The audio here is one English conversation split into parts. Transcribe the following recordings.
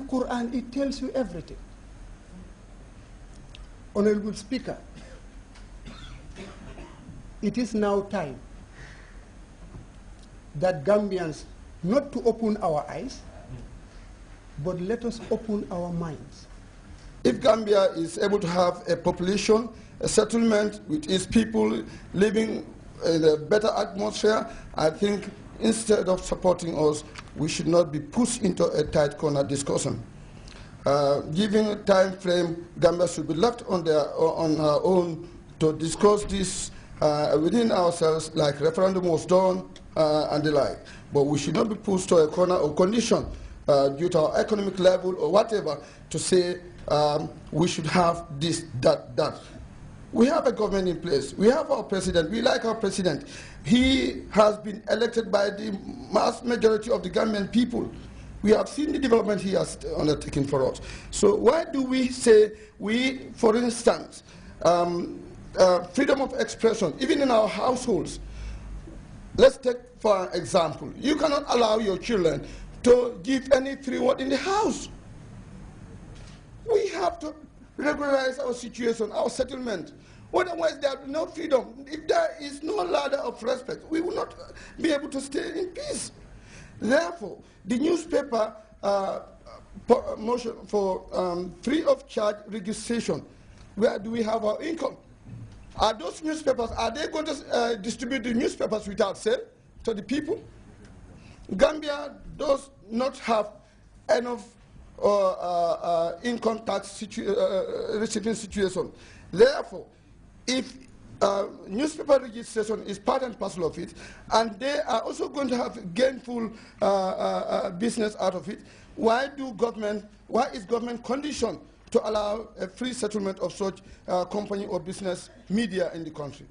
Quran, it tells you everything. Honorable Speaker, it is now time that Gambians, not to open our eyes, but let us open our minds. If Gambia is able to have a population, a settlement with its people living in a better atmosphere, I think instead of supporting us, we should not be pushed into a tight corner discussion. Given a time frame, Gambia should be left on her own to discuss this within ourselves, like referendum was done and the like. But we should not be pushed to a corner or condition due to our economic level or whatever to say we should have this, that. We have a government in place. We have our president. We like our president. He has been elected by the mass majority of the Gambian people. We have seen the development he has undertaken for us. So why do we say we, for instance, freedom of expression, even in our households? Let's take for example, you cannot allow your children to give any free word in the house. We have to regularize our situation, our settlement. Otherwise, there will be no freedom. If there is no ladder of respect, we will not be able to stay in peace. Therefore, the newspaper motion for free of charge registration, where do we have our income? Are those newspapers, are they going to distribute the newspapers without sale to the people? Gambia does not have enough income tax receiving situation. Therefore, if newspaper registration is part and parcel of it, and they are also going to have gainful business out of it, why is government conditioned to allow a free settlement of such company or business media in the country?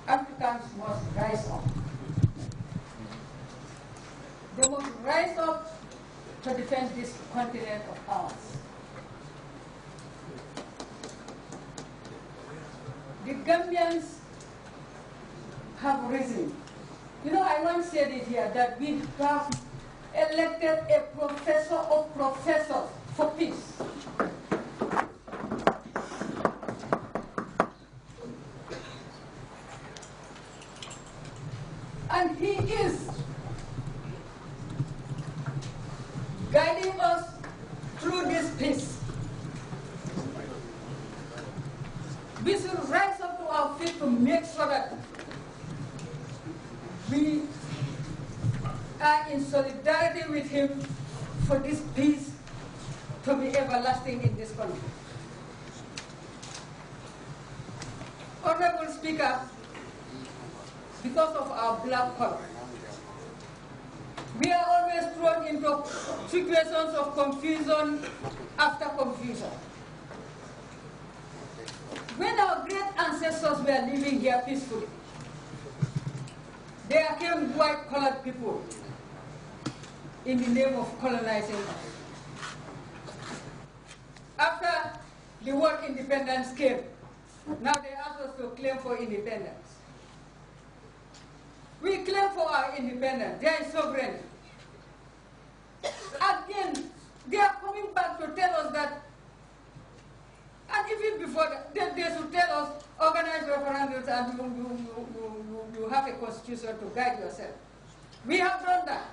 Africans must rise up. They must rise up to defend this continent of ours. The Gambians have risen. You know, I once said it here that we have elected a professor of professors for peace. And he is guiding us through this peace. We should rise up to our feet to make sure that we are in solidarity with him for this peace to be everlasting in this country. Honorable Speaker, because of our black color, we are always thrown into situations of confusion after confusion. When our great ancestors were living here peacefully, there came white-collared people in the name of colonizing us. After the world independence came, now they ask us to claim for independence. We claim for our independence. There is sovereignty. Again, they are coming back to tell us that, and even before that, they should tell us, organize referendums and you have a constitution to guide yourself. We have done that.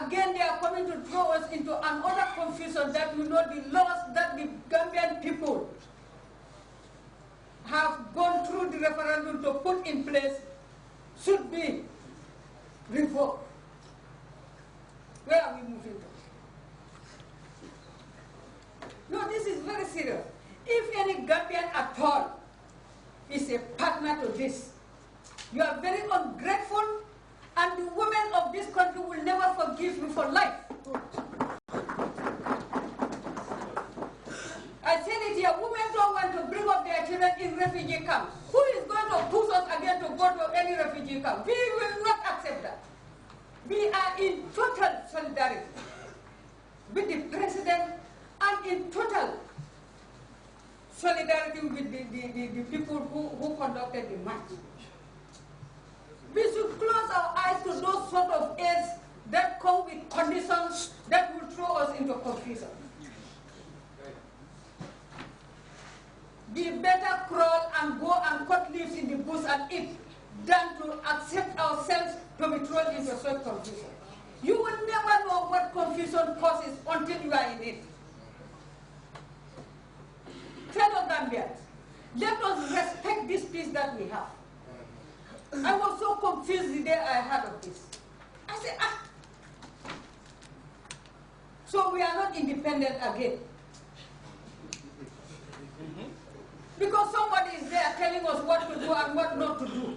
Again, they are coming to throw us into another confusion that will not be lost, that the Gambian people have gone through the referendum to put in place should be revoked. Where are we moving to? No, this is very serious. If any Gambian at all is a partner to this, you are very ungrateful, and the women of this country will never forgive you for life. I said it here, women don't want to bring up their children in refugee camps. Who is going to push us again to go to any refugee camp? We will not accept that. We are in total solidarity with the president and in total solidarity with the people who conducted the march. We should close our eyes to those sort of aids that come with conditions that will throw us into confusion. We better crawl and go and cut leaves in the bush and eat than to accept ourselves to be thrown into such confusion. You will never know what confusion causes until you are in it. Fellow Gambians, let us respect this peace that we have. I was so confused the day I heard of this. I said, so we are not independent again. Because somebody is there telling us what to do and what not to do.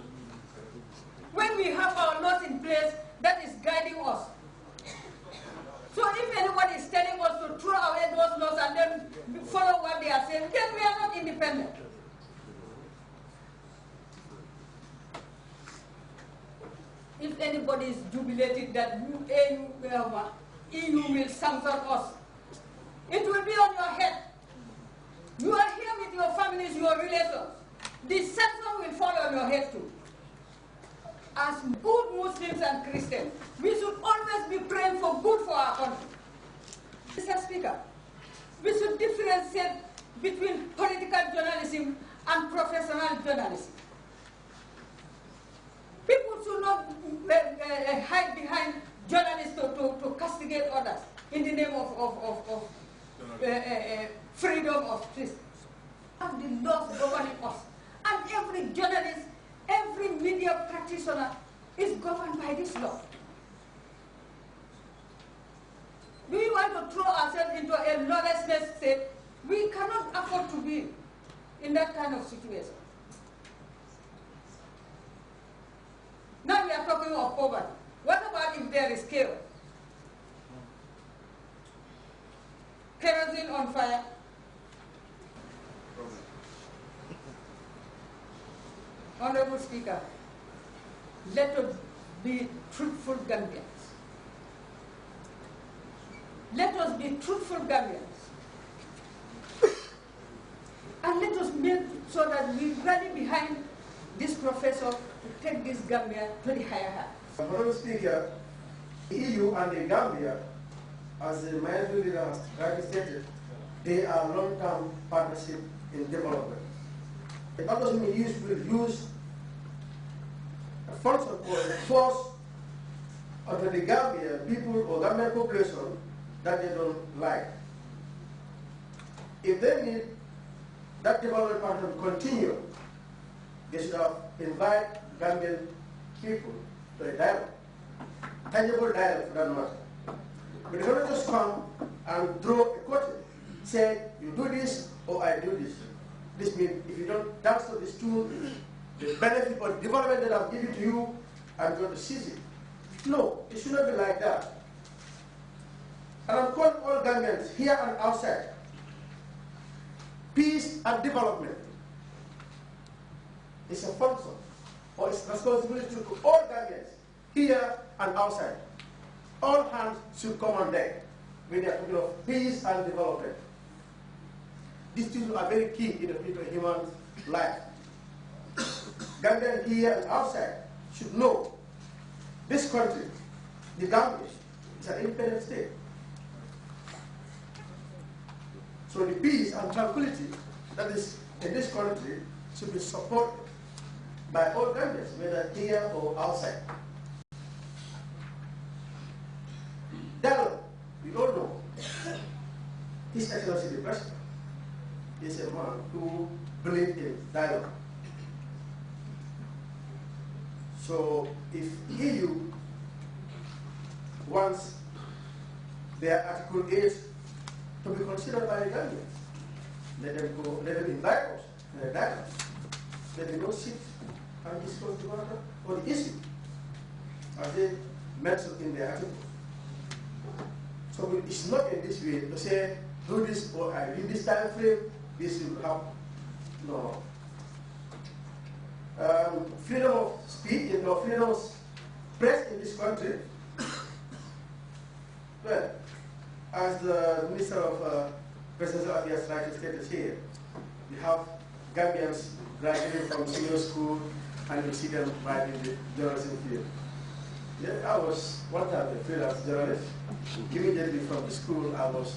When we have our laws in place, that is guiding us. So if anybody is telling us to throw away those laws and then follow what they are saying, then we are not independent. If anybody is jubilated that EU will sanction us, it will be on your head. You are here with your families, your relations. The sanction will fall on your head too. As good Muslims and Christians, we should always be praying for good for our country. Mr. Speaker, we should differentiate between political journalism and professional journalism. People should not hide behind journalists to castigate others in the name of freedom of speech. Have the laws governing us. And every journalist, every media practitioner is governed by this law. Do we want to throw ourselves into a lawlessness state? We cannot afford to be in that kind of situation. Now we are talking of poverty. What about if there is chaos? Kerosene on fire. Honorable Speaker, let us be truthful Gambians. Let us be truthful Gambians. And let us make sure that we rally behind this professor to take this Gambia to the higher heights. Honorable Speaker, EU and the Gambia, as the minority leader has rightly stated, they are long-term partnership in development. It doesn't mean will use a function or a force onto the Gambia people or Gambian population that they don't like. If they need that development partner to continue, they should have invite Gambian people to a dialogue, tangible dialogue for that matter. But they cannot just come and draw a curtain, say, you do this or I do this. This means if you don't dance to this tune, the benefit or development that I've given to you, I'm going to seize it. No, it should not be like that. And I'm calling all Gambians here and outside. Peace and development is a function or it's responsibility to all Gambians here and outside. All hands should come on deck when they are talking of peace and development. These two are very key in the human life. Gambians here and outside should know this country, the Gambia, is an independent state. So the peace and tranquility that is in this country should be supported by all Gambians, whether here or outside. Dialogue, we all know, His Excellency the President is a man who believes in dialogue. So if EU wants their Article 8 to be considered by the Gambians, let them go, let them invite us to a dialogue. Let them go sit and discuss the matter or the issue, as they mentioned in their article. So it's not in this way to say, do this or I in this time frame, this will happen. No. Freedom of speech or freedom of press in this country, well, as the Minister of Presidential Affairs rightly stated here, we have Gambians graduating from senior school and you see them right in the journalism field. Yeah, I was one time a freelance journalist. Immediately from the school, I was